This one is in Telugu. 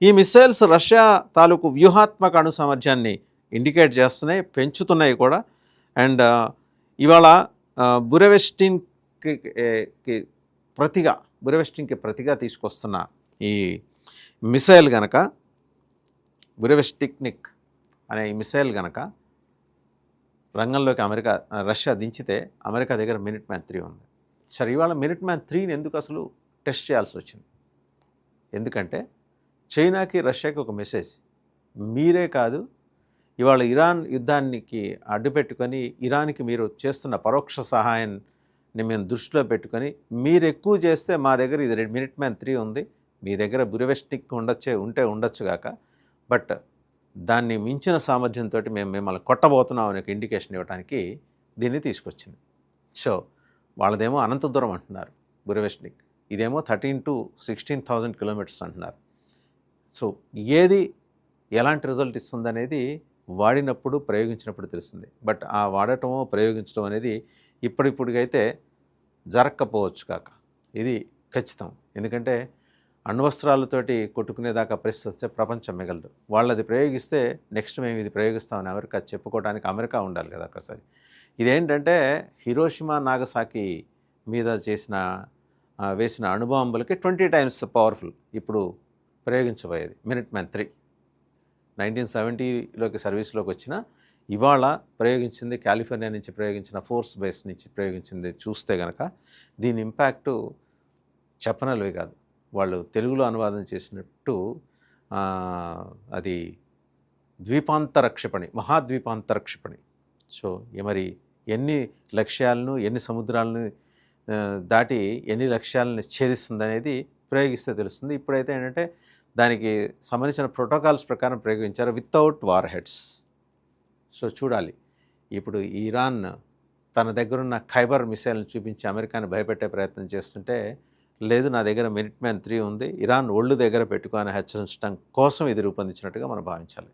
ఈ మిసైల్స్ రష్యా తాలూకు వ్యూహాత్మక అణు సామర్థ్యాన్ని ఇండికేట్ చేస్తున్నాయి, పెంచుతున్నాయి కూడా. అండ్ ఇవాళ బురెవెస్టిన్కి ప్రతిగా ప్రతిగా తీసుకొస్తున్న ఈ మిసైల్ గనక, బురెవెస్టిక్నిక్ అనే ఈ మిసైల్ గనక రంగంలోకి రష్యా దించితే అమెరికా దగ్గర మినిట్మ్యాన్ 3 ఉంది. సరే, ఇవాళ మినిట్మ్యాన్ 3ని ఎందుకు అసలు టెస్ట్ చేయాల్సి వచ్చింది? ఎందుకంటే చైనాకి రష్యాకి ఒక మెసేజ్, మీరే కాదు ఇవాళ ఇరాన్ యుద్ధానికి అడ్డుపెట్టుకొని ఇరాన్కి మీరు చేస్తున్న పరోక్ష సహాయాన్ని మేము దృష్టిలో పెట్టుకొని మీరు ఎక్కువ చేస్తే మా దగ్గర ఇది మినిట్మ్యాన్ 3 ఉంది, మీ దగ్గర బురెవెస్టిక్ ఉండొచ్చు కాక, బట్ దాన్ని మించిన సామర్థ్యంతో మేము మిమ్మల్ని కొట్టబోతున్నాం అనే ఇండికేషన్ ఇవ్వడానికి దీన్ని తీసుకొచ్చింది. సో వాళ్ళదేమో అనంత దూరం అంటున్నారు బురెవెస్టిక్, ఇదేమో 13,000 to 16,000 కిలోమీటర్స్ అంటున్నారు. సో ఏది ఎలాంటి రిజల్ట్ ఇస్తుంది అనేది వాడినప్పుడు ప్రయోగించినప్పుడు తెలుస్తుంది. బట్ ఆ వాడటమో ప్రయోగించడం అనేది ఇప్పటికైతే జరగకపోవచ్చు కాక ఇది ఖచ్చితం. ఎందుకంటే అణ్వస్త్రాలతోటి కొట్టుకునేదాకా పరిస్థితి వస్తే ప్రపంచం మిగలదు. వాళ్ళది ప్రయోగిస్తే నెక్స్ట్ మేము ఇది ప్రయోగిస్తామని అమెరికా చెప్పుకోవడానికి అమెరికా ఉండాలి కదా ఒకసారి. ఇదేంటంటే హిరోషిమా నాగసాకి మీద వేసిన అణుబాంబులకి 20 times పవర్ఫుల్ ఇప్పుడు ప్రయోగించబోయేది మినిట్మ్యాన్ 3. 1970లోకి సర్వీస్లోకి వచ్చిన ఇవాళ ప్రయోగించింది కాలిఫోర్నియా నుంచి ప్రయోగించిన ఫోర్స్ బేస్ నుంచి ప్రయోగించింది చూస్తే కనుక దీని ఇంపాక్టు చెప్పనలవి కాదు. వాళ్ళు తెలుగులో అనువాదం చేసినట్టు అది ద్వీపాంతర క్షిపణి, మహాద్వీపాంతర క్షిపణి. సో మరి ఎన్ని లక్ష్యాలను, ఎన్ని సముద్రాలను దాటి ఎన్ని లక్ష్యాలను ఛేదిస్తుంది ప్రయోగిస్తే తెలుస్తుంది. ఇప్పుడైతే ఏంటంటే దానికి సంబంధించిన ప్రోటోకాల్స్ ప్రకారం ప్రయోగించారు వితౌట్ వార్ హెడ్స్. సో చూడాలి, ఇప్పుడు ఇరాన్ తన దగ్గరున్న ఖైబర్ మిసైల్ని చూపించి అమెరికాని భయపెట్టే ప్రయత్నం చేస్తుంటే, లేదు నా దగ్గర మినిట్మ్యాన్ 3 ఉంది, ఇరాన్ ఒళ్ళు దగ్గర పెట్టుకొని హెచ్చరించడం కోసం ఇది రూపొందించినట్టుగా మనం భావించాలి.